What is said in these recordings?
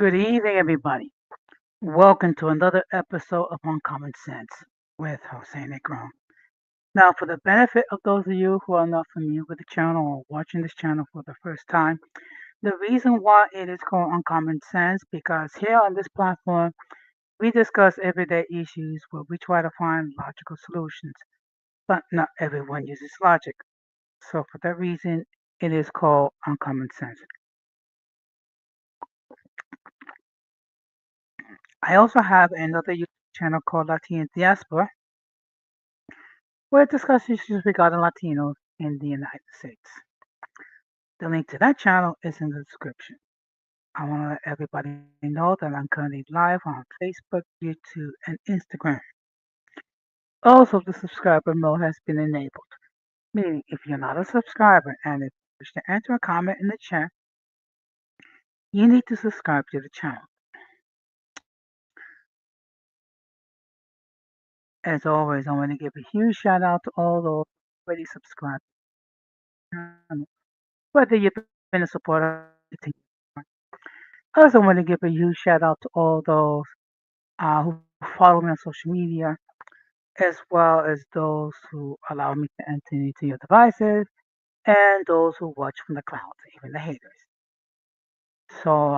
Good evening, everybody. Welcome to another episode of Uncommon Sense with Jose Negron. Now, for the benefit of those of you who are not familiar with the channel or watching this channel for the first time, the reason why it is called Uncommon Sense because here on this platform, we discuss everyday issues where we try to find logical solutions, but not everyone uses logic. So, for that reason, it is called Uncommon Sense. I also have another YouTube channel called Latina Diaspora where it discusses issues regarding Latinos in the United States. The link to that channel is in the description. I want to let everybody know that I'm currently live on Facebook, YouTube, and Instagram. Also, the subscriber mode has been enabled, meaning if you're not a subscriber and if you wish to enter a comment in the chat, you need to subscribe to the channel. As always, I want to give a huge shout out to all those already subscribed to the channel, whether you've been a supporter. I also want to give a huge shout out to all those who follow me on social media, as well as those who allow me to enter into your devices, and those who watch from the clouds, even the haters. So,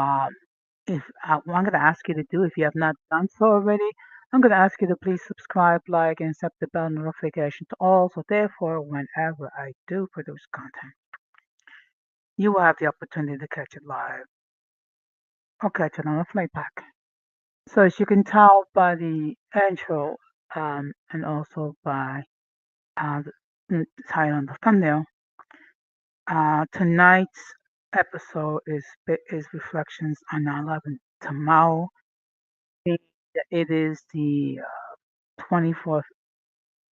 if what I'm going to ask you to do, if you have not done so already, I'm going to ask you to please subscribe, like, and set the bell notification to all. So, therefore, whenever I do produce content, you will have the opportunity to catch it live or catch it on a playback. So, as you can tell by the intro and also by the title on the thumbnail, tonight's episode is reflections on 9/11. Tomorrow, it is the 24th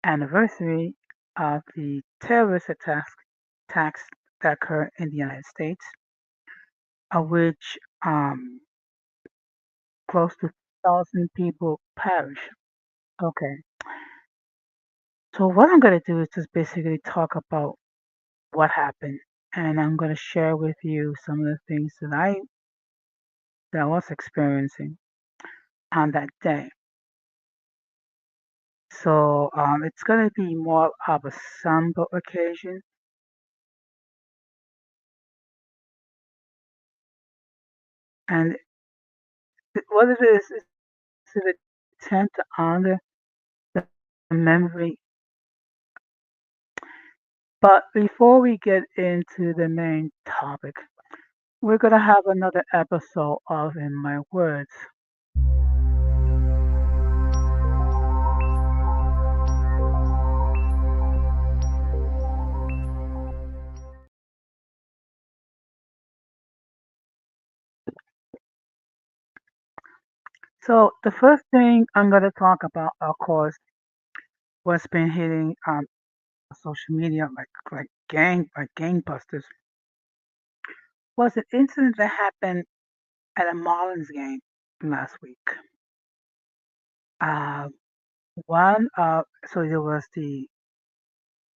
anniversary of the terrorist attacks that occurred in the United States, of which close to 1,000 people perished. Okay, so what I'm going to do is just basically talk about what happened, and I'm going to share with you some of the things that I was experiencing on that day. So it's going to be more of a somber occasion. And what it is an attempt to honor the memory. But before we get into the main topic, we're going to have another episode of In My Words. So the first thing I'm going to talk about, of course, what's been hitting social media like gangbusters, was an incident that happened at a Marlins game last week. Uh, so there was the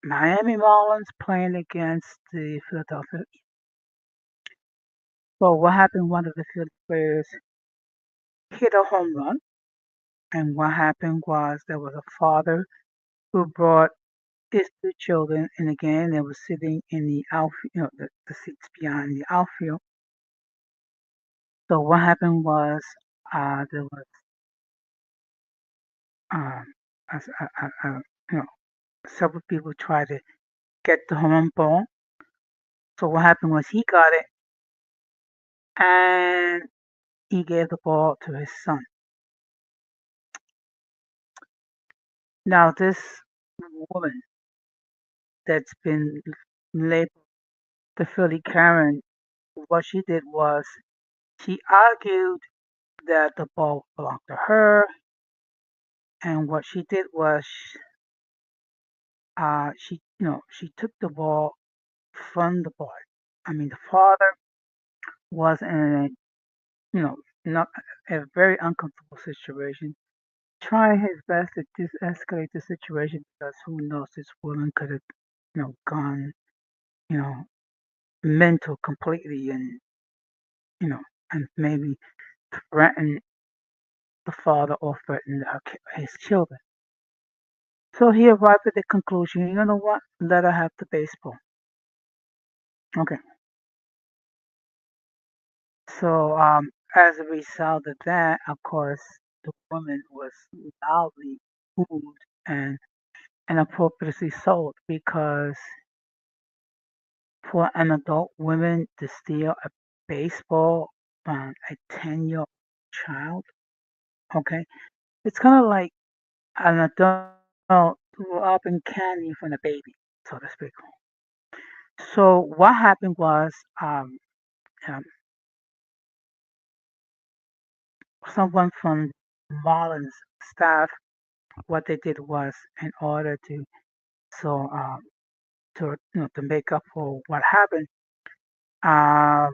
Miami Marlins playing against the Philadelphia. So what happened? One of the field players hit a home run, and what happened was there was a father who brought his two children, and again they were sitting in the outfield, the seats behind the outfield. So what happened was there was um, as- you know several people tried to get the home run ball. So what happened was he got it and he gave the ball to his son. Now this woman that's been labeled the Philly Karen, what she did was she argued that the ball belonged to her, and what she did was she took the ball from the boy. I mean, the father was in not a very uncomfortable situation, trying his best to de-escalate the situation because who knows, this woman could have gone you know mental completely, and you know and maybe threaten the father or threaten his children. So he arrived at the conclusion, you know what? Let her have the baseball. Okay. So as a result of that, of course, the woman was loudly booed and appropriately sold because for an adult woman to steal a baseball from a 10-year-old child, okay, it's kind of like an adult robbing candy from a baby, so to speak. So what happened was um, someone from Marlon's staff, what they did was in order to so to make up for what happened, um,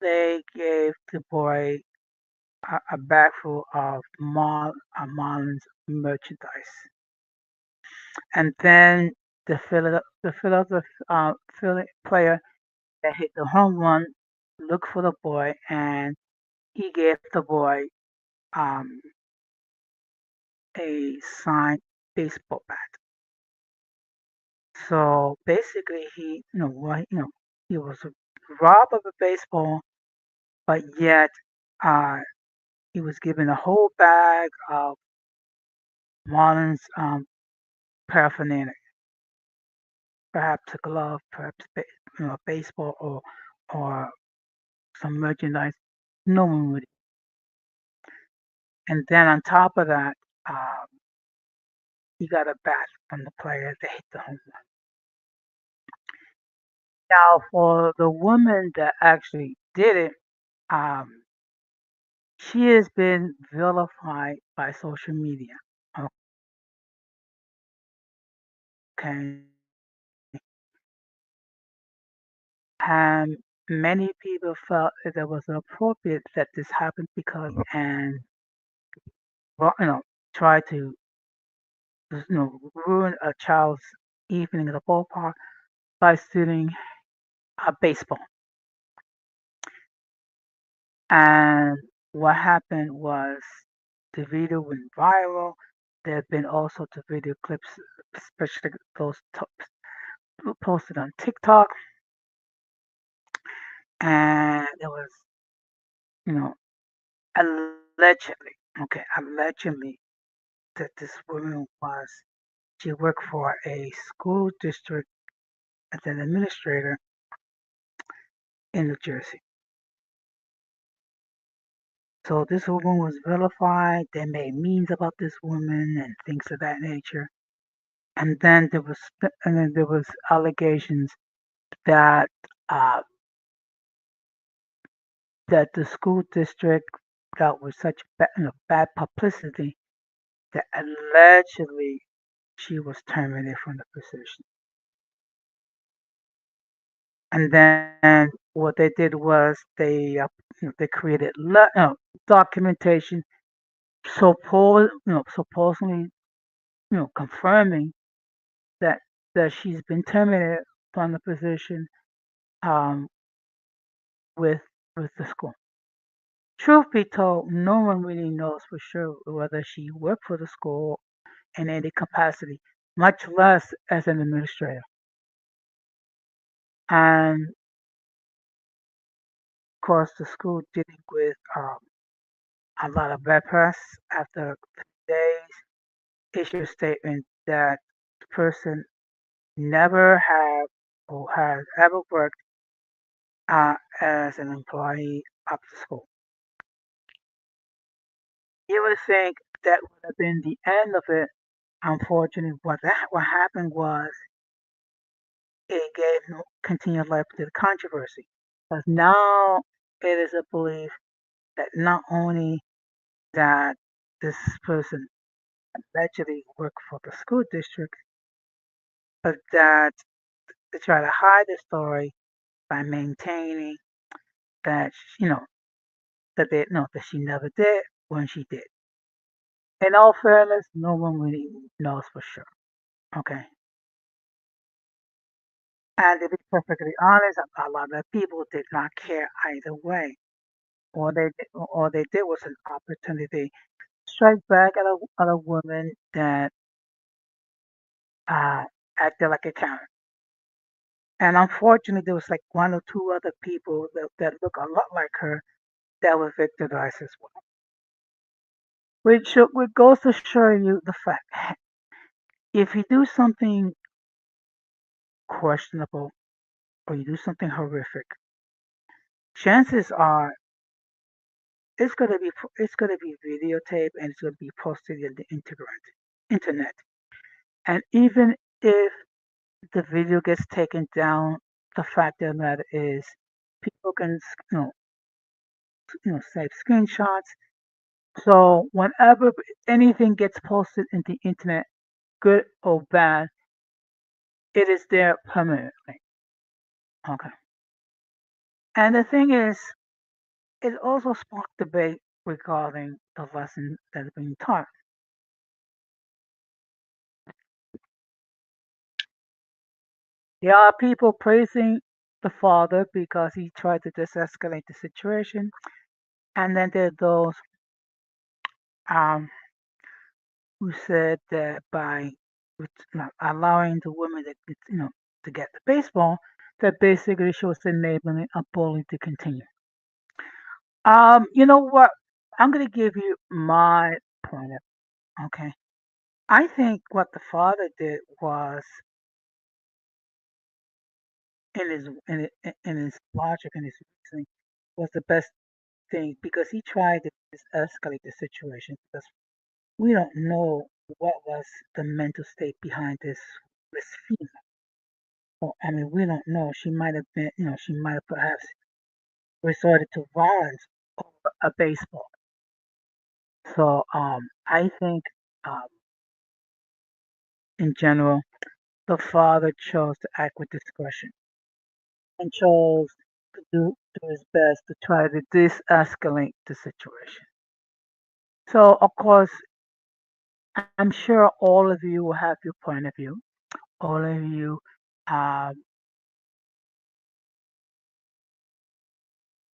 they gave the boy a bag full of Marlins merchandise, and then the Philly player that hit the home run looked for the boy, and he gave the boy um, a signed baseball bat. So basically, he was robbed of a baseball, but yet uh, he was given a whole bag of Marlins paraphernalia, perhaps a glove, perhaps baseball or some merchandise. No one would. And then on top of that, um, he got a bat from the player that hit the home run. Now, for the woman that actually did it, um, she has been vilified by social media. Okay, and many people felt that it was appropriate that this happened because and well, try to ruin a child's evening at the ballpark by stealing a baseball. And what happened was the video went viral. There have been also the video clips, especially those posted on TikTok, and it was, you know, allegedly, okay, allegedly that this woman was she worked for a school district as an administrator in New Jersey. So this woman was vilified. They made memes about this woman and things of that nature. And then there was allegations that uh, that the school district got with such bad publicity that allegedly she was terminated from the position. And then what they did was they created documentation supposedly confirming that she's been terminated from the position um, with the school. Truth be told, no one really knows for sure whether she worked for the school in any capacity, much less as an administrator. And of course, the school dealing with a lot of bad press after 3 days, issued a statement that the person never have or has ever worked as an employee of the school. You would think that would have been the end of it. Unfortunately, what happened was it gave continued life to the controversy. Because now it is a belief that not only that this person allegedly worked for the school district, but that they try to hide the story by maintaining that that they no that she never did when she did. In all fairness, no one really knows for sure. Okay. And to be perfectly honest, a lot of people did not care either way. All they did was an opportunity strike back at a woman that uh, acted like a Karen. And unfortunately, there was like one or two other people that look a lot like her that were victimized as well. Which goes to show you the fact if you do something questionable or you do something horrific, chances are it's gonna be videotaped and it's gonna be posted in the internet. And even if the video gets taken down, the fact of the matter is people can save screenshots. So whenever anything gets posted in the internet, good or bad, it is there permanently. Okay. And the thing is, it also sparked debate regarding the lesson that is being taught. There are people praising the father because he tried to de-escalate the situation, and then there are those um, who said that by allowing the woman to get the baseball, that basically she was enabling a bully to continue. You know what? I'm gonna give you my point of okay. I think what the father did was in his logic and his reasoning was the best thing because he tried to escalate the situation because we don't know what was the mental state behind this female. Well, I mean, we don't know. She might have been, she might have perhaps resorted to violence over a baseball. So, I think, um, in general, the father chose to act with discretion and chose to do his best to try to de-escalate the situation. So, of course, I'm sure all of you will have your point of view. All of you um,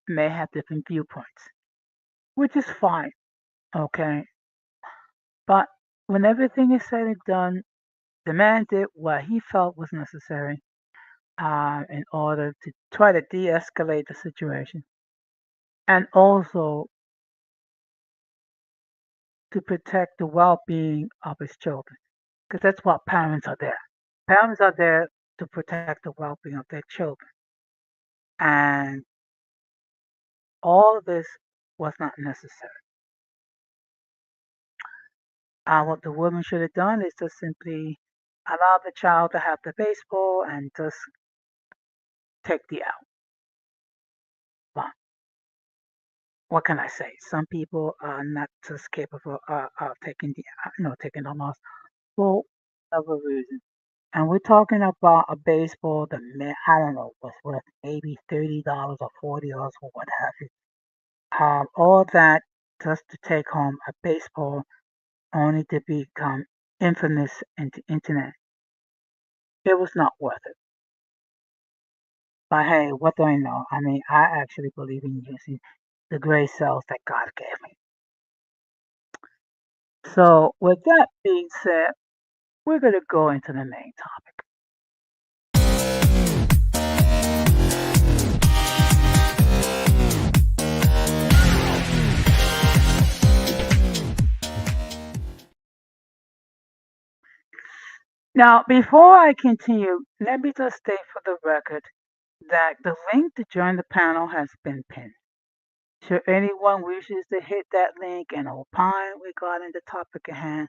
may have different viewpoints, which is fine. Okay, but when everything is said and done, the man did what he felt was necessary in order to try to de-escalate the situation, and also to protect the well-being of his children, because that's what parents are there. Parents are there to protect the well-being of their children, and all of this was not necessary. What the woman should have done is just simply allow the child to have the baseball and just take the out. But what can I say? Some people are not just capable of taking taking the loss for whatever reason. And we're talking about a baseball that I don't know was worth maybe $30 or $40 or what have you. All that just to take home a baseball only to become infamous in the internet. It was not worth it. But hey, what do I know? I mean, I actually believe in using the gray cells that God gave me. So, with that being said, we're going to go into the main topic. Now, before I continue, let me just state for the record that the link to join the panel has been pinned. Should anyone wishes to hit that link and opine regarding the topic at hand,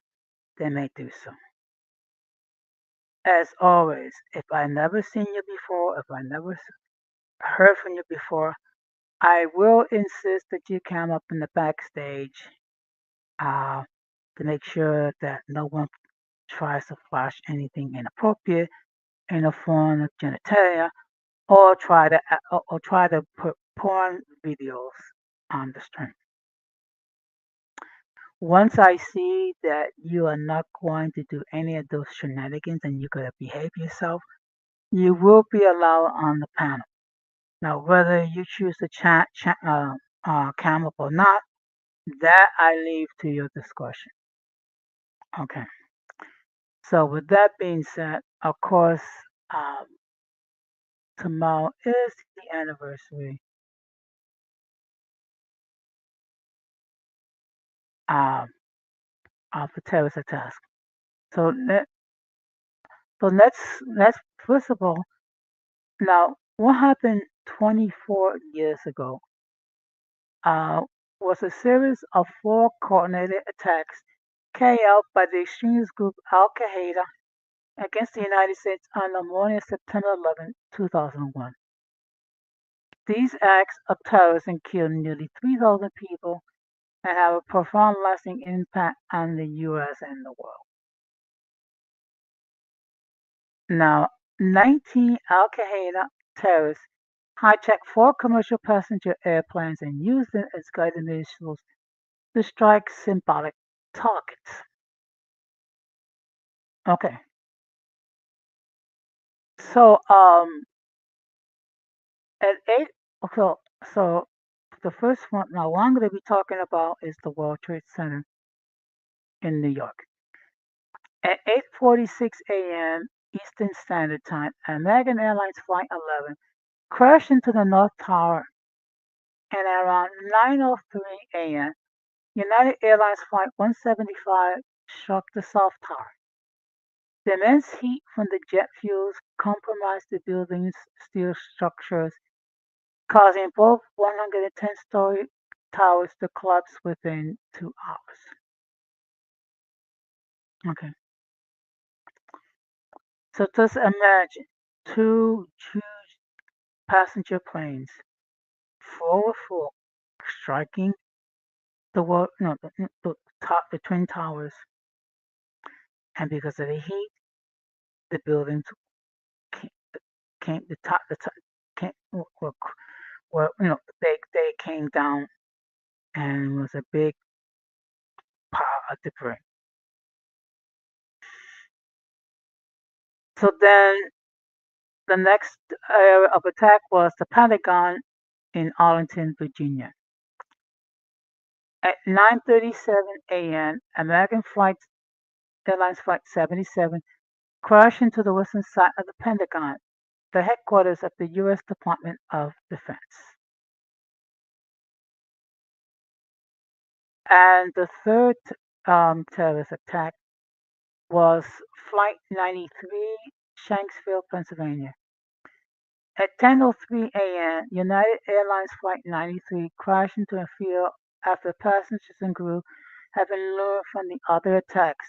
they may do so. As always, if I never seen you before, if I never heard from you before, I will insist that you come up in the backstage uh, to make sure that no one tries to flash anything inappropriate in the form of genitalia or try to put porn videos on the stream. Once I see that you are not going to do any of those shenanigans and you're going to behave yourself, you will be allowed on the panel. Now, whether you choose to chemical. Not that I leave to your discretion. Okay. So with that being said, of course, um, tomorrow is the anniversary um, of the terrorist attack. So let's first of all, now what happened 24 years ago uh, was a series of four coordinated attacks carried out by the extremist group Al Qaeda against the United States on the morning of September 11, 2001. These acts of terrorism killed nearly 3,000 people and have a profound lasting impact on the US and the world. Now, 19 Al Qaeda terrorists hijacked four commercial passenger airplanes and used them as guided missiles to strike symbolic targets. Okay, so at 8 o'clock, so the first one now what I'm going to be talking about is the World Trade Center in New York. At 8:46 a.m. Eastern Standard Time, American Airlines Flight 11 crashed into the North Tower, and around 9:03 a.m., United Airlines Flight 175 struck the South Tower. The immense heat from the jet fuels compromised the building's steel structures, causing both 110-story towers to collapse within 2 hours. Okay, so just imagine two huge passenger planes, full of fuel, striking the world, no, the twin towers, and because of the heat, the buildings came, came the top came, they came down, and it was a big pile of debris. So then the next area of attack was the Pentagon in Arlington, Virginia. At 9:37 a.m., American Airlines Flight 77 crashed into the western side of the Pentagon, the headquarters of the U.S. Department of Defense. And the third terrorist attack was Flight 93, Shanksville, Pennsylvania. At 10:03 a.m., United Airlines Flight 93 crashed into a field after passengers and crew, having learned from the other attacks,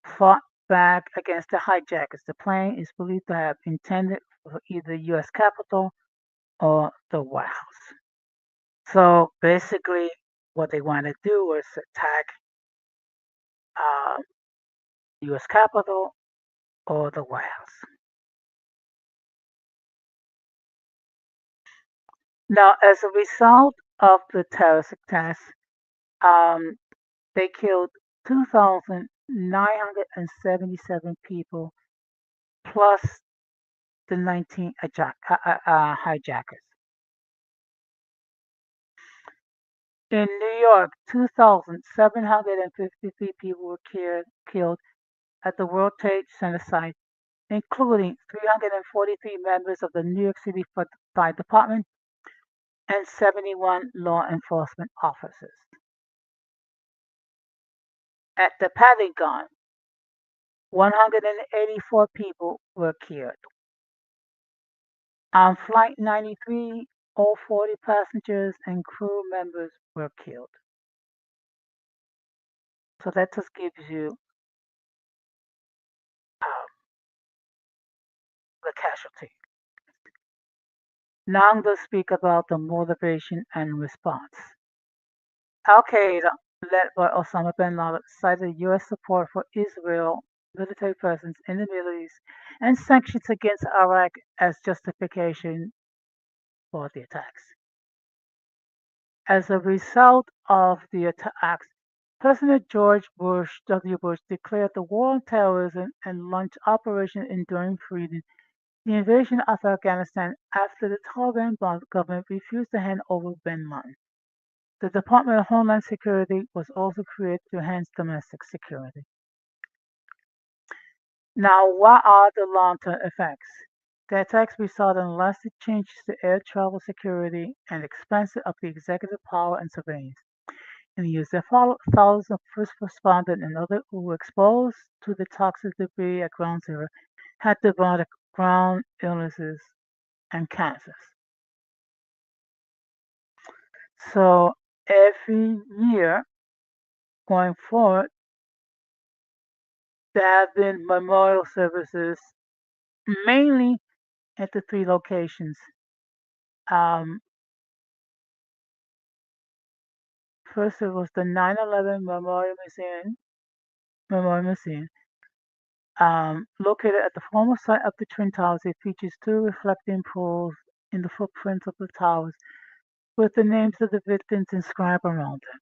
fought back against the hijackers. The plane is believed to have intended for either the U.S. Capitol or the White House. So basically, what they want to do was attack uh, U.S. Capitol or the White House. Now, as a result of the terrorist attacks, um, they killed 2,977 people plus the 19 hijackers. In New York, 2,753 people were killed at the World Trade Center site, including 343 members of the New York City Fire Department and 71 law enforcement officers. At the Pentagon, 184 people were killed. On Flight 93, all 40 passengers and crew members were killed. So that just gives you um, the casualty. Now I'm going to speak about the motivation and response. Al Qaeda, led by Osama bin Laden, cited U.S. support for Israel military presence in the Middle East and sanctions against Iraq as justification for the attacks. As a result of the attacks, President George W. Bush declared the war on terrorism and launched Operation Enduring Freedom, the invasion of Afghanistan after the Taliban government refused to hand over bin Laden. The Department of Homeland Security was also created to enhance domestic security. Now, what are the long-term effects? The attacks result in lasting changes to air travel security and expansion of the executive power and surveillance. In the years that followed, thousands of first responders and others who were exposed to the toxic debris at Ground Zero had developed ground illnesses and cancers. So every year going forward, there have been memorial services mainly at the three locations. Um, First, it was the 9/11 Memorial Museum, located at the former site of the Twin Towers. It features two reflecting pools in the footprints of the towers with the names of the victims inscribed around them.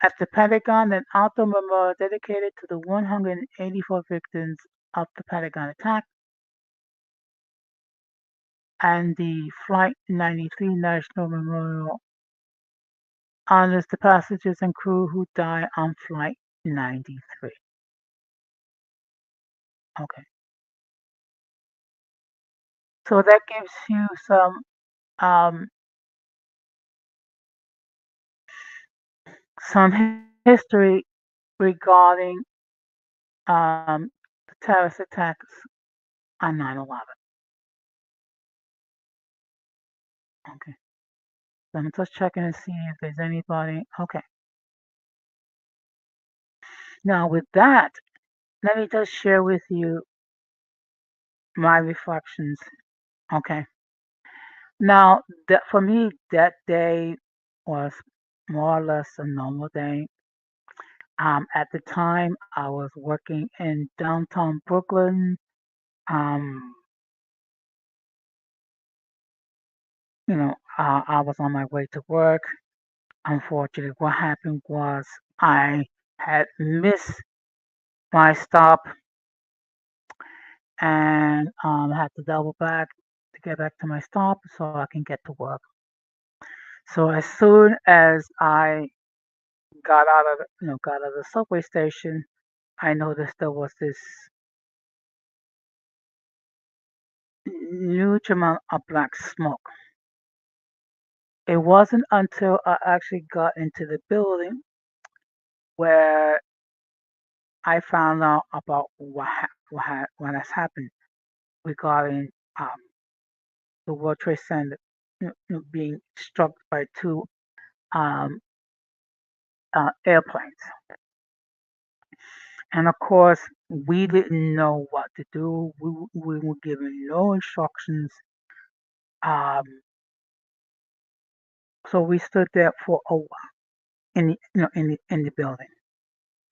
At the Pentagon, an outdoor memorial dedicated to the 184 victims of the Pentagon attack, and the Flight 93 National Memorial honors the passengers and crew who died on Flight 93. Okay, so that gives you um, some history regarding the terrorist attacks on 9/11. Okay, so I'm just checking to see if there's anybody. Okay, now with that, let me just share with you my reflections. Okay, now that for me, that day was more or less a normal day. At the time, I was working in downtown Brooklyn. Um, I was on my way to work. Unfortunately, what happened was I had missed my stop and had to double back to get back to my stop so I can get to work. So as soon as I got out of the subway station, I noticed there was this huge amount of black smoke. It wasn't until I actually got into the building where I found out about what has happened regarding um, the World Trade Center being struck by two um, airplanes. And of course, we didn't know what to do. We were given no instructions. Um, so we stood there for a while in the building,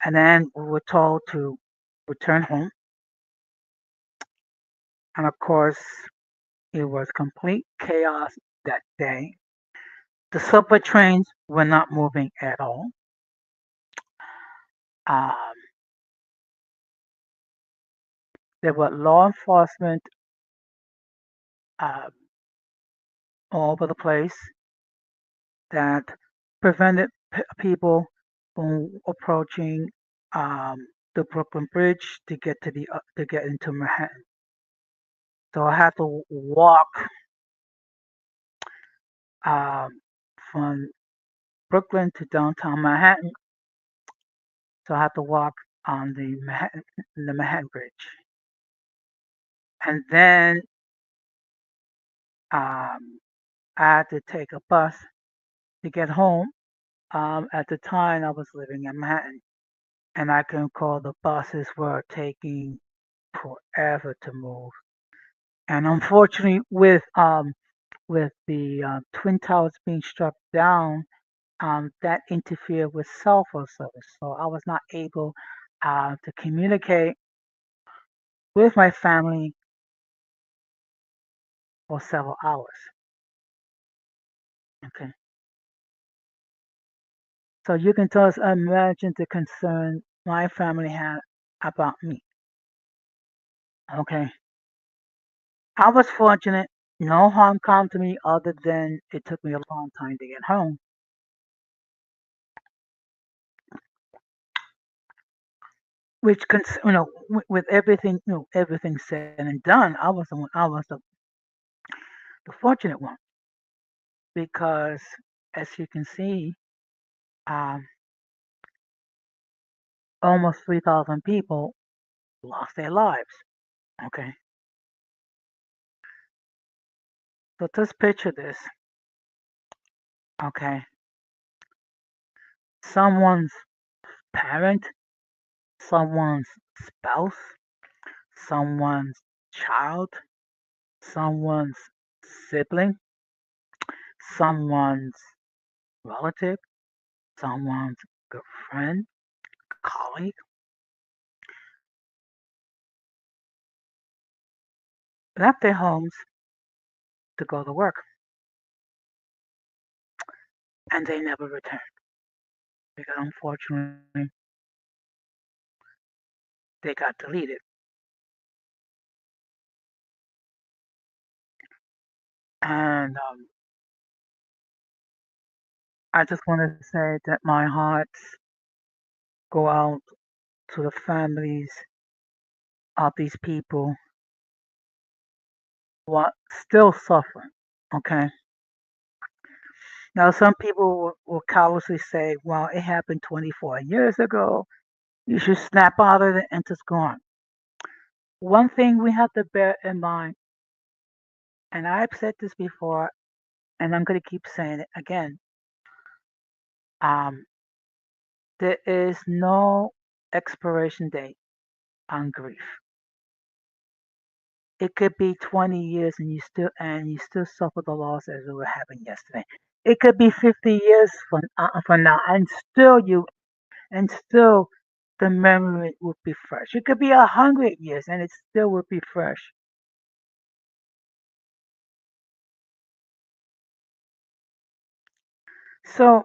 and then we were told to return home. And of course, it was complete chaos that day. The subway trains were not moving at all. Um, there were law enforcement um, all over the place that prevented people from approaching the Brooklyn Bridge to get to get into Manhattan. So I had to walk um, from Brooklyn to downtown Manhattan. So I had to walk on the Manhattan Bridge, and then um, I had to take a bus to get home. At the time, I was living in Manhattan, and I can recall the buses were taking forever to move. And unfortunately, with the Twin Towers being struck down, that interfered with cell phone service. So I was not able to communicate with my family for several hours. Okay, so you can just imagine the concern my family had about me. Okay, I was fortunate. No harm come to me other than it took me a long time to get home. Which, with everything, everything said and done, I was the fortunate one because, as you can see, um, almost 3,000 people lost their lives. Okay, so just picture this. Okay, someone's parent, someone's spouse, someone's child, someone's sibling, someone's relative, someone's good friend, colleague, left their homes to go to work, and they never returned because unfortunately they got deleted. And I just want to say that my hearts go out to the families of these people who are still suffering. Okay. Now, some people will callously say, well, it happened 24 years ago. You should snap out of it and just go on. One thing we have to bear in mind, and I've said this before, and I'm going to keep saying it again, um, there is no expiration date on grief. It could be 20 years and you still suffer the loss as it were happened yesterday. It could be 50 years from now, and still the memory would be fresh. It could be 100 years, and it still would be fresh. So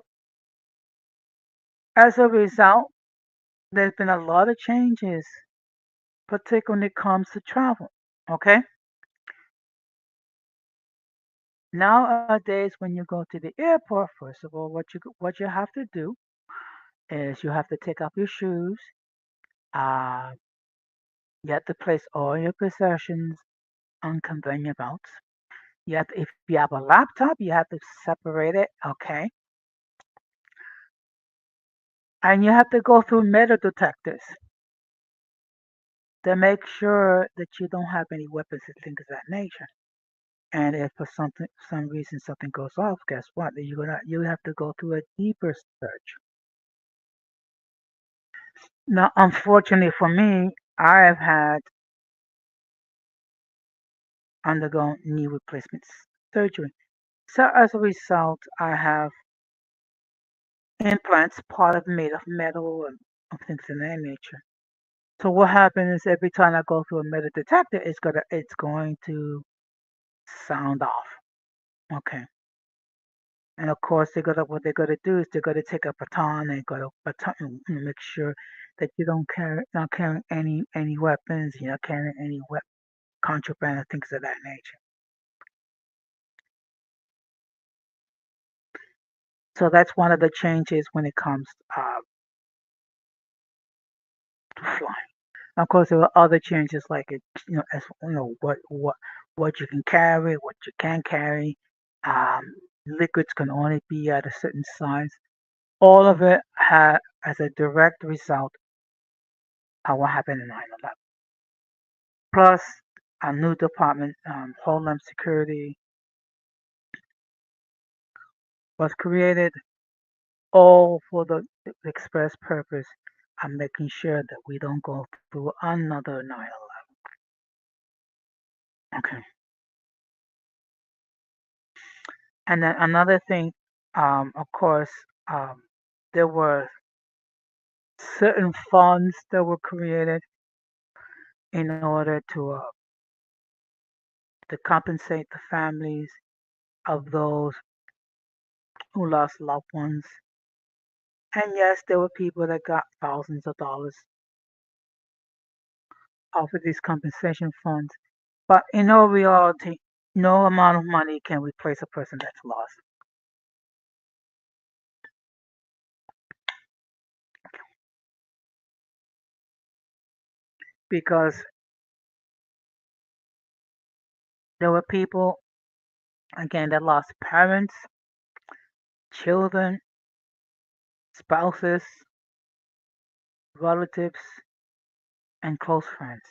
as a result, there's been a lot of changes, particularly when it comes to travel. Okay, nowadays when you go to the airport, first of all, what you have to do is you have to take off your shoes. Uh, you have to place all your possessions on conveyor belts. If you have a laptop, you have to separate it. Okay, and you have to go through metal detectors to make sure that you don't have any weapons and things of that nature. And if for some reason something goes off, guess what? You have to go through a deeper search. Now, unfortunately for me, I have had undergone knee replacement surgery. So as a result, I have implants, part of made of metal and of things of that nature. So what happens is every time I go through a metal detector, it's going to sound off. Okay. And of course, what they're gonna do is they're gonna take a baton and go to baton and make sure that you don't not carrying any weapons, you're not carrying any contraband or things of that nature. So that's one of the changes when it comes to flying. Of course, there were other changes like as what you can carry, what you can't carry. Um, Liquids can only be at a certain size. All of it had as a direct result of what happened in 9/11. Plus, a new department, Homeland Security, was created all for the express purpose of making sure that we don't go through another 9/11. Okay. And then another thing, of course, um, there were certain funds that were created in order to compensate the families of those who lost loved ones. And yes, there were people that got thousands of dollars off of these compensation funds. But in all reality, No amount of money can replace a person that's lost because there were people, again, that lost parents, children, spouses, relatives, and close friends.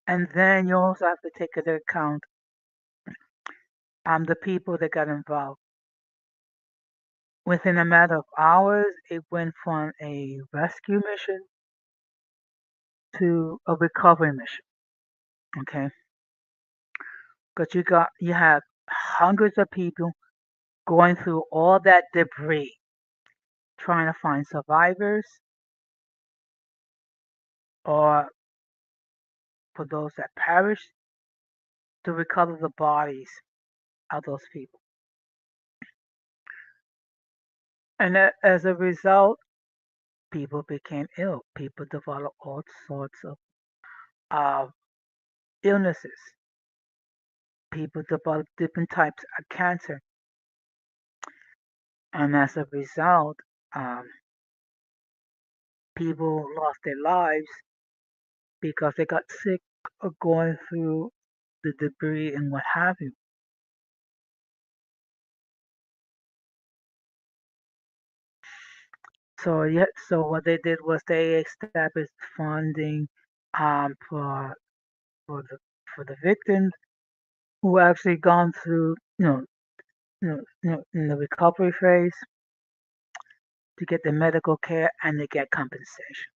And then you also have to take into account the people that got involved. Within a matter of hours, it went from a rescue mission to a recovery mission. Okay, because you have hundreds of people going through all that debris, trying to find survivors, or for those that perished, to recover the bodies of those people. And as a result, people became ill. People developed all sorts of uh, illnesses. People developed different types of cancer. And as a result, um, people lost their lives because they got sick of going through the debris and what have you. So what they did was they established funding for the victims who actually gone through in the recovery phase to get the medical care and to get compensation.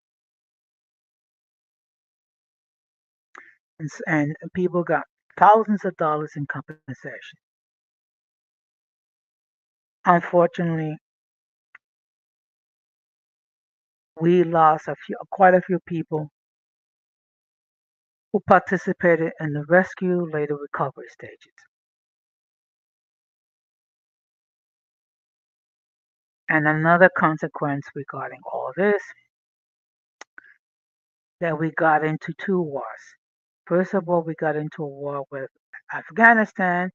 And people got thousands of dollars in compensation. Unfortunately, we lost quite a few people who participated in the rescue, later recovery stages. And another consequence regarding all this, that we got into two wars. First of all, we got into a war with Afghanistan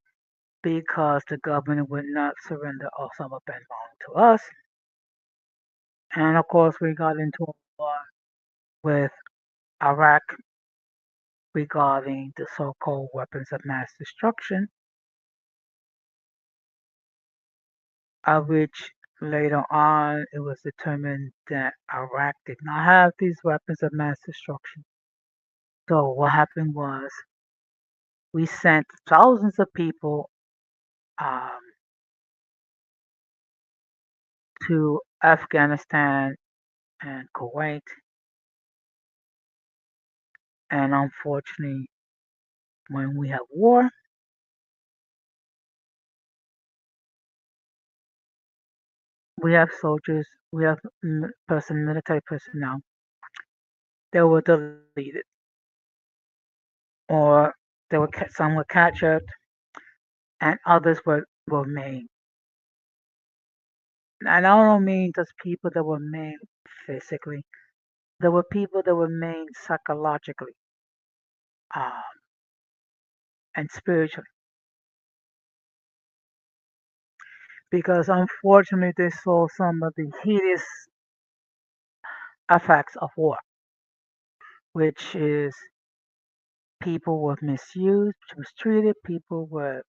because the government would not surrender Osama bin Laden to us. And of course, we got into a war with Iraq regarding the so called weapons of mass destruction, of which later on it was determined that Iraq did not have these weapons of mass destruction. So what happened was we sent thousands of people um, to Afghanistan and Kuwait, and unfortunately, when we have war, we have soldiers, we have military personnel that were deleted, or some were captured, and others were maimed. And I don't mean just people that were maimed physically. There were people that were maimed psychologically uh, and spiritually, because unfortunately they saw some of the hideous effects of war, which is people were misused, mistreated, people were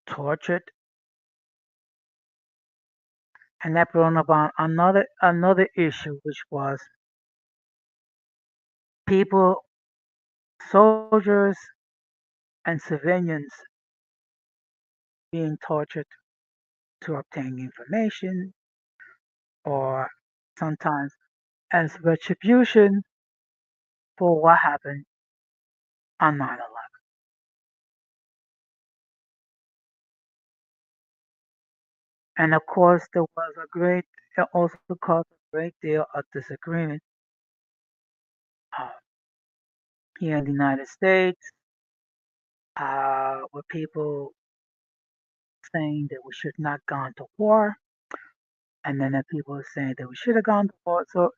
tortured, and that brought about another issue, which was people, soldiers, and civilians being tortured to obtain information, or sometimes as retribution for what happened on 9/11. And of course, there was it also caused a great deal of disagreement uh, here in the United States, with people saying that we should not gone to war, and then there are people saying that we should have gone to war. So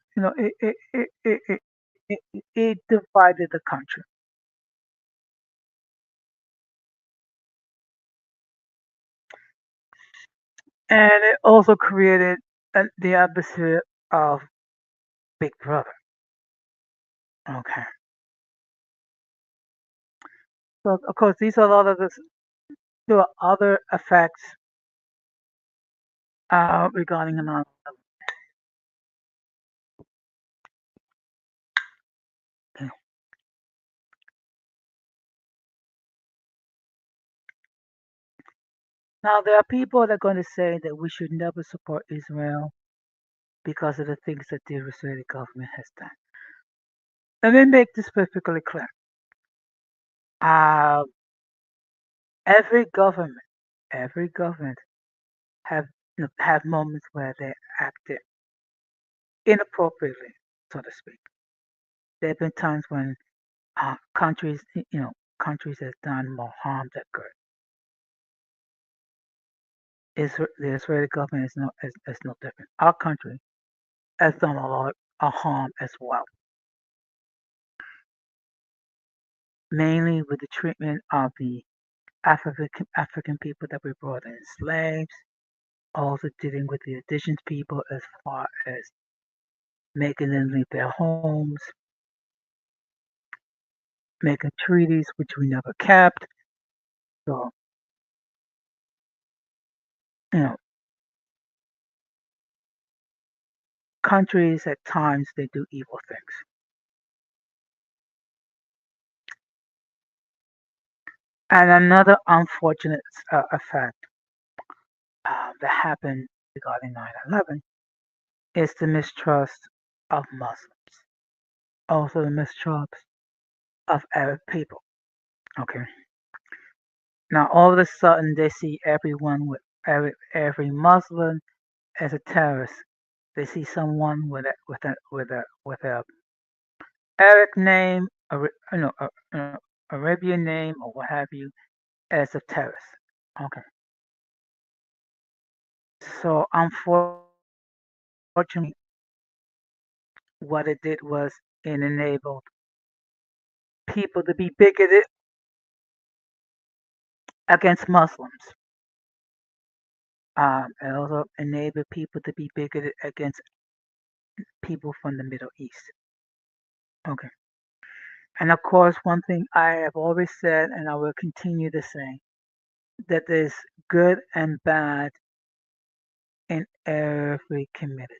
it divided the country. and it also created the atmosphere of Big Brother. Okay, so of course these are a lot of the there are other effects regarding anonymous. Now there are people that are going to say that we should never support Israel because of the things that the Israeli government has done. Let me make this perfectly clear. Uh, every government, every government have have moments where they acted inappropriately, so to speak. There have been times when countries, countries have done more harm than good. The Israeli government is no different. Our country has done a lot of harm as well, mainly with the treatment of the African people that we brought in as slaves, also dealing with the indigenous people as far as making them leave their homes, making treaties which we never kept. So, you know, countries at times they do evil things. And another unfortunate effect that happened regarding 9/11 is the mistrust of Muslims, also the mistrust of Arab people. Okay, now all of a sudden they see everyone with every Muslim as a terrorist. They see someone with a Arabic name, Arabian name, or what have you, as a terrorist. Okay, so unfortunately, what it did was it enabled people to be bigoted against Muslims. It also enabled people to be bigoted against people from the Middle East. Okay. And of course, one thing I have always said, and I will continue to say, that there's good and bad in every community.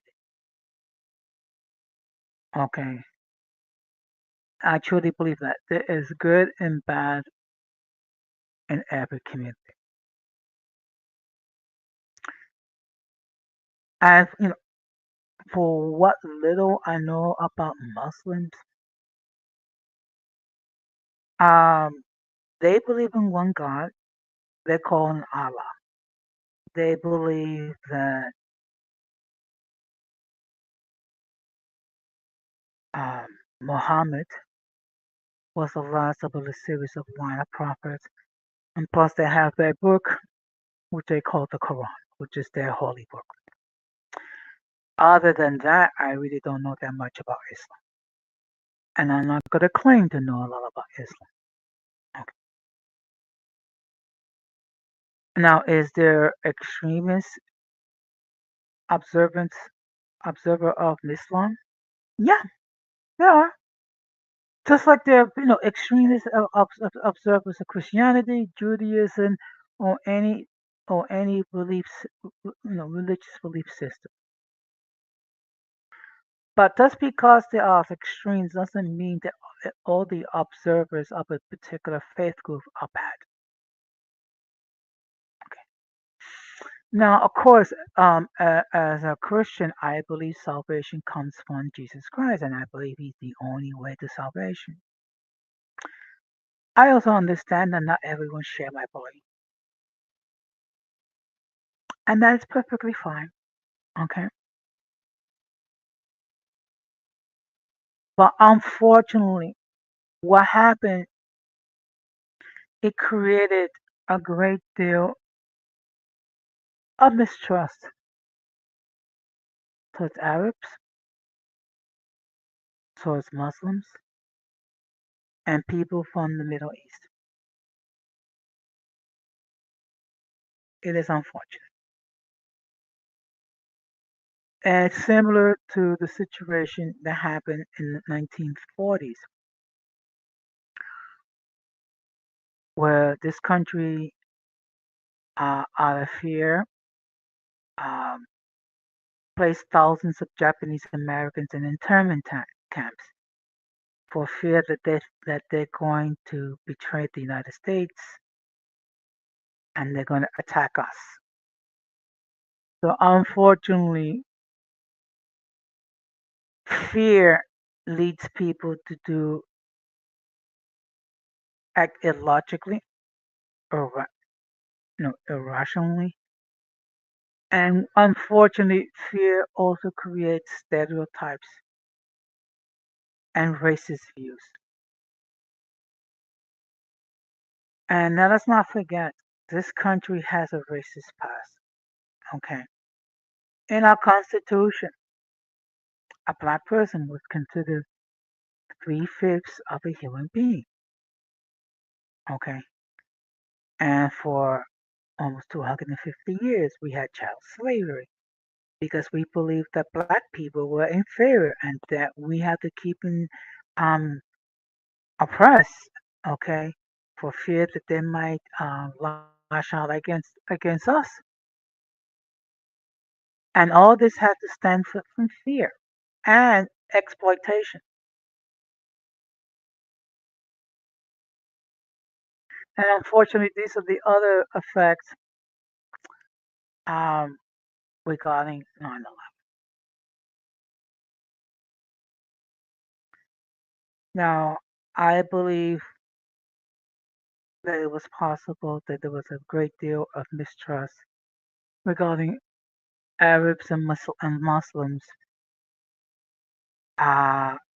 Okay. I truly believe that there is good and bad in every community. And for what little I know about Muslims, um, they believe in one God. They call him Allah. They believe that um, Muhammad was the last of a series of line of prophets, and plus they have their book, which they call the Quran, which is their holy book. Other than that, I really don't know that much about Islam, and I'm not going to claim to know a lot about Islam. Okay. Now, is there extremist observance observer of Islam? Yeah, there are. Just like there are, extremist observers of Christianity, Judaism, or any beliefs, religious belief system. But just because there are extremes doesn't mean that all the observers of a particular faith group are bad. Now, of course, as a Christian, I believe salvation comes from Jesus Christ, and I believe He's the only way to salvation. I also understand that not everyone share my belief, and that is perfectly fine. Okay, but unfortunately, what happened? It created a great deal of mistrust towards Arabs, towards Muslims, and people from the Middle East. It is unfortunate. And it's similar to the situation that happened in the 1940s, where this country, out of fear, um, placed thousands of Japanese Americans in internment camps for fear that they're going to betray the United States and they're going to attack us. So unfortunately, fear leads people to do act illogically or irrationally. And unfortunately, fear also creates stereotypes and racist views. And now let's not forget, this country has a racist past. Okay. In our Constitution, a black person was considered three-fifths of a human being. Okay. And for almost 250 years, we had child slavery because we believed that black people were inferior and that we had to keep them um, oppressed, okay, for fear that they might lash out against us. And all this had to stem from fear and exploitation. And unfortunately, these are the other effects um, regarding 9/11. Now, I believe that it was possible that there was a great deal of mistrust regarding Arabs and, Muslims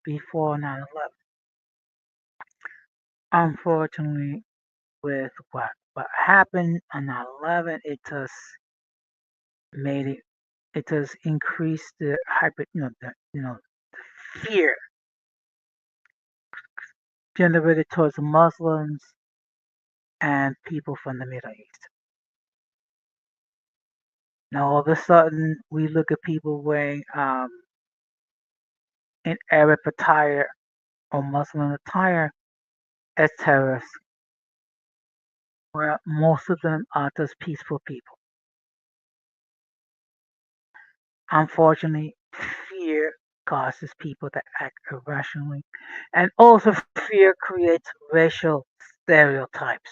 before 9/11. Unfortunately, with what happened on 9/11, it just made it just increased the fear generated towards Muslims and people from the Middle East. Now all of a sudden we look at people wearing in Arab attire or Muslim attire as terrorists, where most of them are just peaceful people. Unfortunately, fear causes people to act irrationally, and also fear creates racial stereotypes.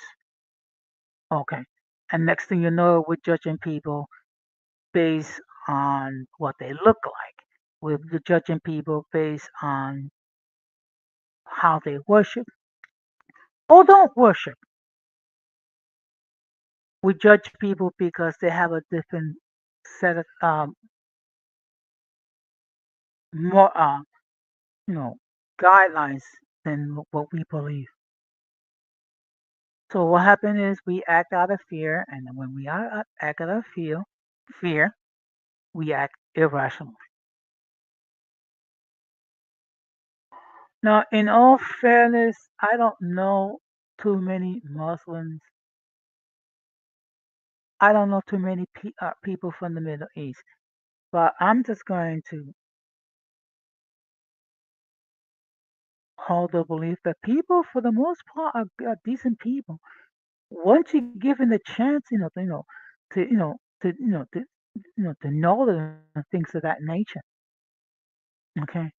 Okay, and next thing you know, we're judging people based on what they look like. We're judging people based on how they worship or don't worship. We judge people because they have a different set of more you know guidelines than what we believe. So what happened is we act out of fear, and then when we act out of fear, we act irrationally. Now, in all fairness, I don't know too many Muslims. I don't know too many people from the Middle East, but I'm just going to hold the belief that people, for the most part, are decent people. Once you're given the chance, to to know them and things of that nature. Okay.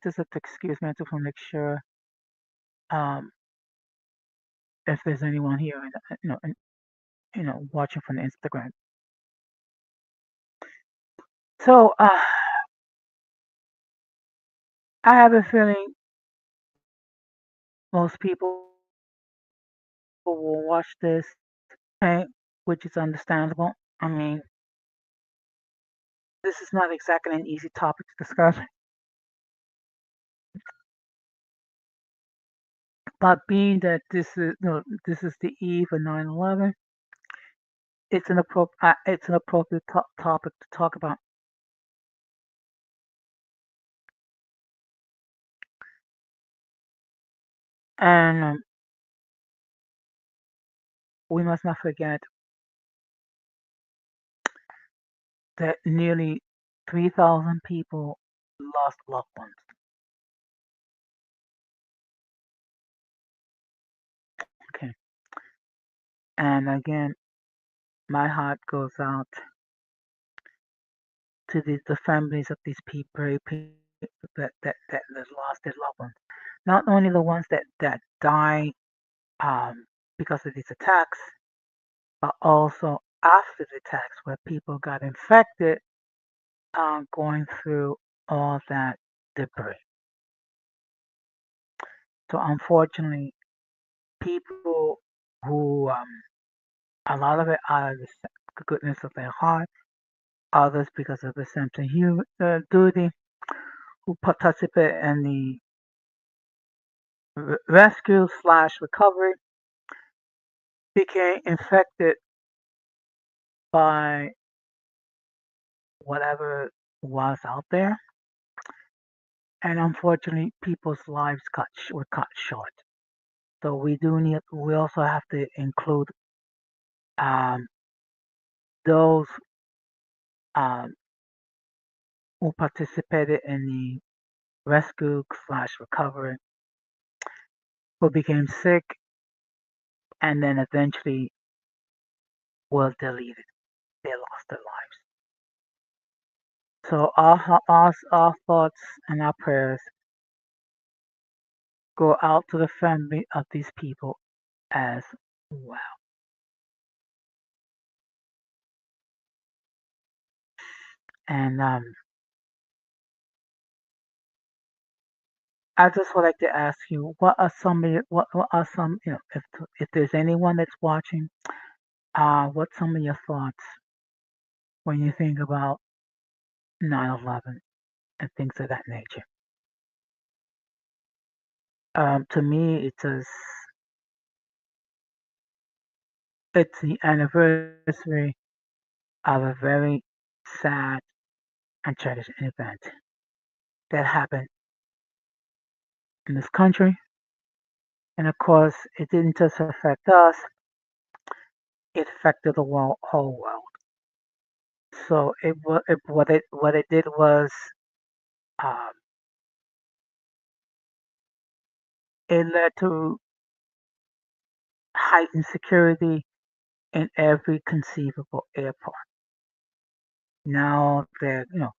Just have to excuse me. I just want to make sure um if there's anyone here, watching from the Instagram. So I have a feeling most people will watch this, okay, which is understandable. I mean, this is not exactly an easy topic to discuss, but being that this is the eve of 9/11, it's an appropriate topic to talk about. And we must not forget that nearly 3,000 people lost loved ones. Okay. And again, my heart goes out to the families of these people that lost their loved ones. Not only the ones that died because of these attacks, but also after the attacks where people got infected going through all that debris. So unfortunately, people who a lot of it out of the goodness of their heart, others because of the sense of duty, who participate in the rescue slash recovery, became infected by whatever was out there, and unfortunately, people's lives were cut short. So we also have to include um, those um, who participated in the rescue slash recovery, who became sick and then eventually were deleted. They lost their lives. So our thoughts and our prayers go out to the family of these people as well. And I just would like to ask you, what are some, if there's anyone that's watching, what's some of your thoughts when you think about 9/11 and things of that nature? To me, it's the anniversary of a very sad and tragic event that happened in this country. And of course, it didn't just affect us, it affected the whole world. So what it did was um, it led to heightened security in every conceivable airport. Now there, now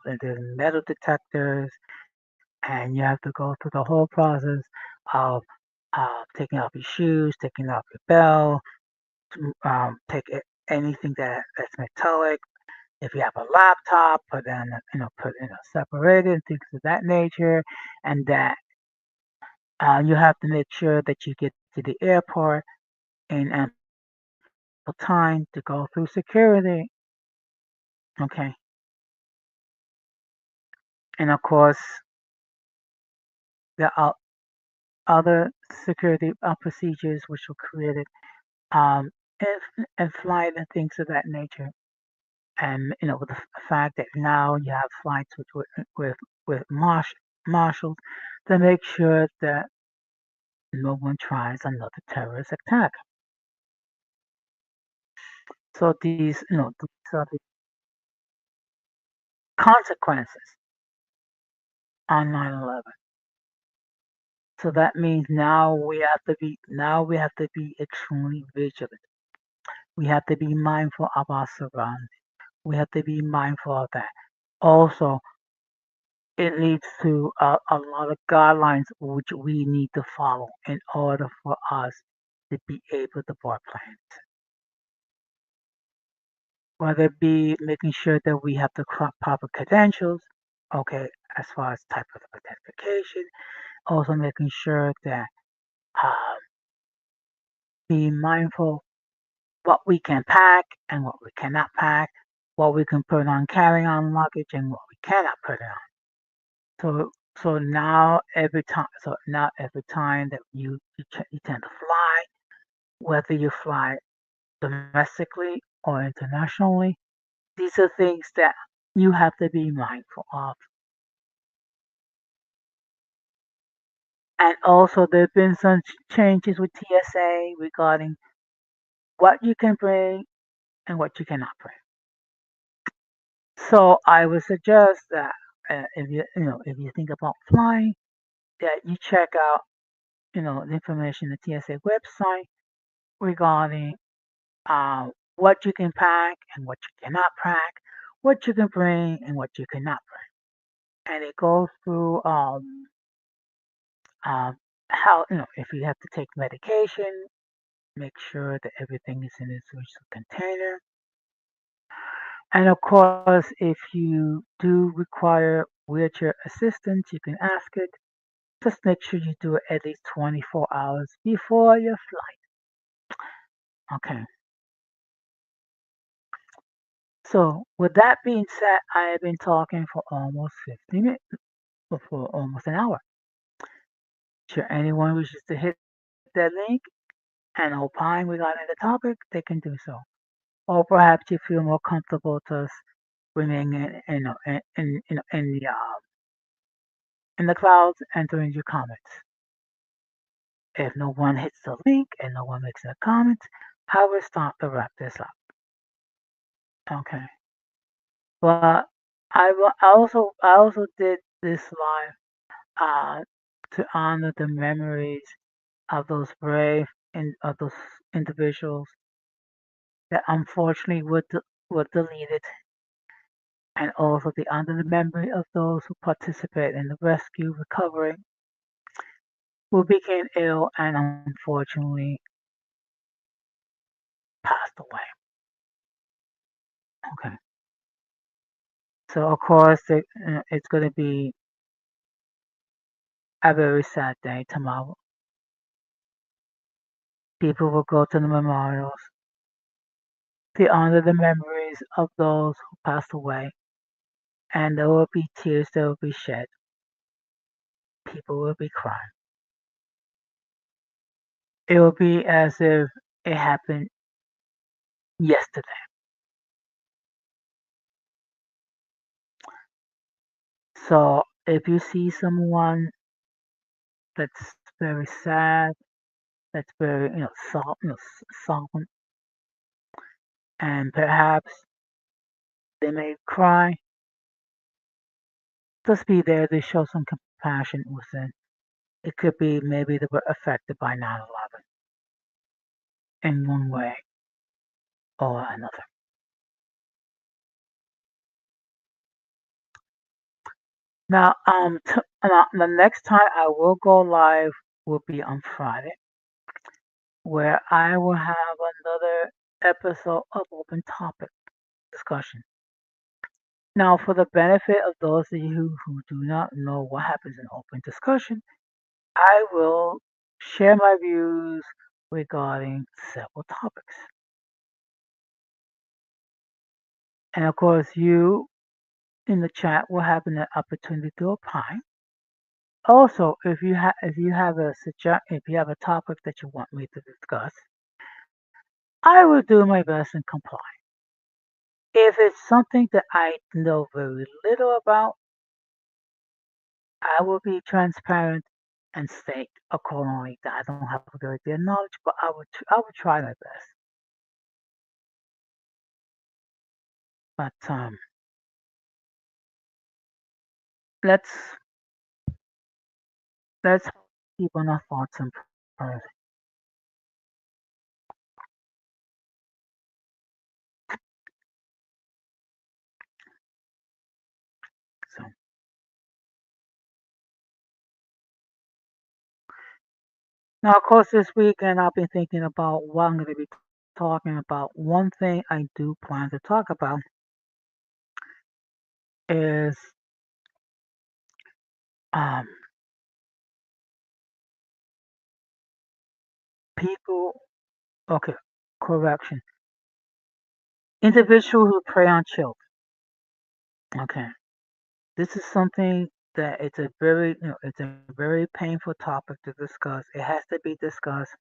that there's metal detectors, and you have to go through the whole process of taking off your shoes, taking off your belt, take anything that's metallic. If you have a laptop, put in a separated things of that nature, and that you have to make sure that you get to the airport in ample time to go through security. Okay, and of course there are other security procedures which were created and flight and things of that nature. And with the fact that now you have flights with marshals to make sure that no one tries another terrorist attack. So these are the consequences on 9/11. So that means now we have to be extremely vigilant. We have to be mindful of our surroundings. We have to be mindful of that. Also, it leads to a lot of guidelines which we need to follow in order for us to be able to board planes. Whether it be making sure that we have the proper credentials, okay, as far as type of identification, also making sure that um, be mindful what we can pack and what we cannot pack, what we can put on carry-on luggage and what we cannot put on. So now every time that you tend to fly, whether you fly domestically or internationally, these are things that you have to be mindful of. And also, there have been some changes with TSA regarding what you can bring and what you cannot bring. So I would suggest that if if you think about flying, that you check out the information the TSA website regarding what you can pack and what you cannot pack, what you can bring and what you cannot bring, and it goes through um, how if you have to take medication, make sure that everything is in its original container. And of course, if you do require wheelchair assistance, you can ask it. Just make sure you do it at least 24 hours before your flight. Okay. So, with that being said, I have been talking for almost 50 minutes, for almost an hour. Should anyone wishes to hit that link and opine regarding the topic, they can do so. Or perhaps you feel more comfortable just remaining in the clouds and doing your comments. If no one hits the link and no one makes a comment, I will start to wrap this up. Okay. But I also did this live uh, to honor the memories of those brave and of those individuals that unfortunately were deleted, and also to honor the memory of those who participated in the rescue, recovery, who became ill and unfortunately passed away. Okay. So of course it's going to be a very sad day tomorrow. People will go to the memorials to honor the memories of those who passed away, and there will be tears that will be shed. People will be crying. It will be as if it happened yesterday. So if you see someone that's very sad, that's very solemn, and perhaps they may cry, just be there to show some compassion within. It could be maybe they were affected by 9/11 in one way or another. Now, now, the next time I will go live will be on Friday, where I will have another episode of open topic discussion. Now, for the benefit of those of you who do not know what happens in open discussion, I will share my views regarding several topics. And of course, you in the chat will have an opportunity to opine. Also, if you have if you have a topic that you want me to discuss, I will do my best and comply. If it's something that I know very little about, I will be transparent and state accordingly that I don't have a great deal of knowledge, but I will try my best. But let's let's keep on our thoughts and prayers. So now, of course, this weekend I've been thinking about what I'm going to be talking about. One thing I do plan to talk about is um, people. Okay, correction. Individuals who prey on children. Okay, this is something that it's a very painful topic to discuss. It has to be discussed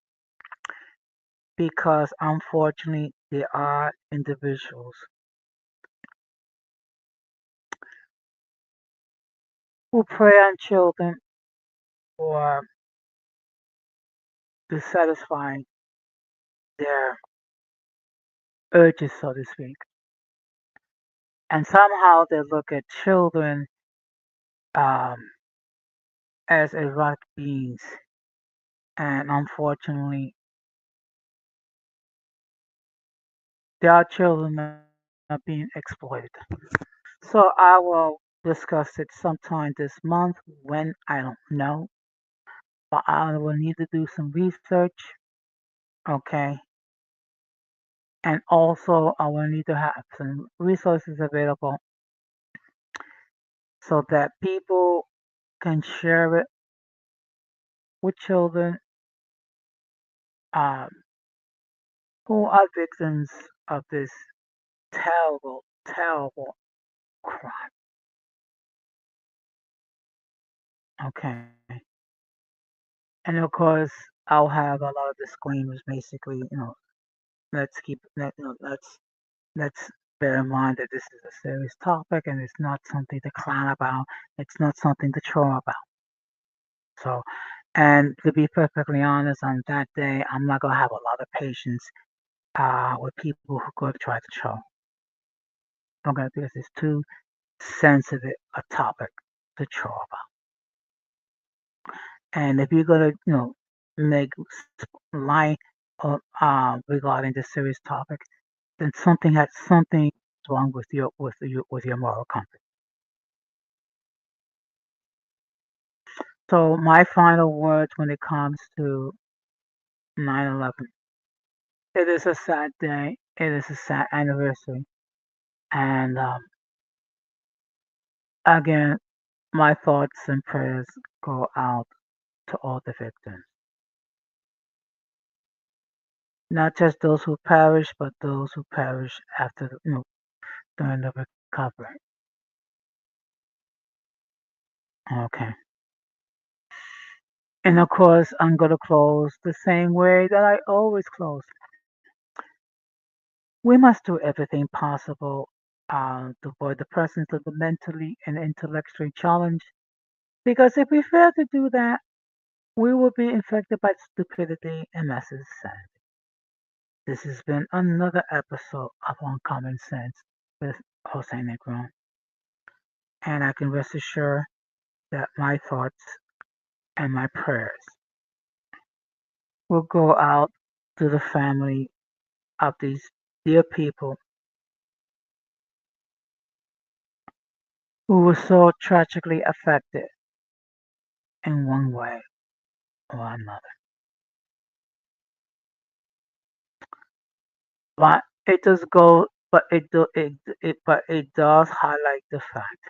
because unfortunately there are individuals who prey on children for to satisfy their urges, so to speak. And somehow they look at children um, as erotic beings. And unfortunately, there are children that are being exploited. So I will discuss it sometime this month when I don't know, but I will need to do some research, okay? And also I will need to have some resources available so that people can share it with children um, who are victims of this terrible, terrible crime. Okay. And of course, I'll have a lot of disclaimers. Basically, let's keep let you know, let's bear in mind that this is a serious topic and it's not something to clown about. It's not something to troll about. So, and to be perfectly honest, on that day, I'm not gonna have a lot of patience with people who go to try to troll. Okay, because it's too sensitive a topic to troll about. And if you're gonna, make light regarding this serious topic, then something wrong with your moral compass. So my final words when it comes to 9/11, it is a sad day. It is a sad anniversary, and again, my thoughts and prayers go out to all the victims, not just those who perish, but those who perish after during the recovery. Okay. And of course, I'm going to close the same way that I always close. We must do everything possible to avoid the presence of the mentally and intellectually challenged, because if we fail to do that, we will be infected by stupidity and massive insanity. This has been another episode of Uncommon Sense with Jose Negron, and I can rest assured that my thoughts and my prayers will go out to the family of these dear people who were so tragically affected in one way or another. But it does go, but it does highlight the fact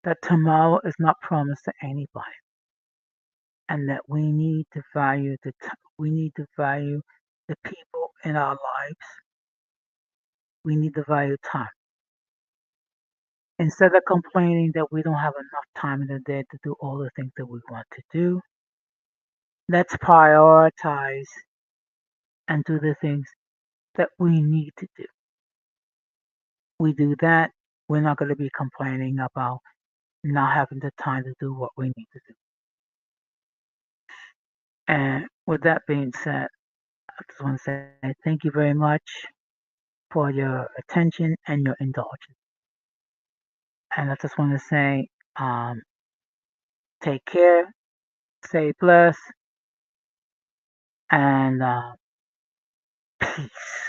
that tomorrow is not promised to anybody, and that we need to value the people in our lives. We need to value time. Instead of complaining that we don't have enough time in the day to do all the things that we want to do, let's prioritize and do the things that we need to do. We do that, we're not going to be complaining about not having the time to do what we need to do. And with that being said, I just want to say thank you very much for your attention and your indulgence. And I just want to say, um, take care, stay blessed, and peace.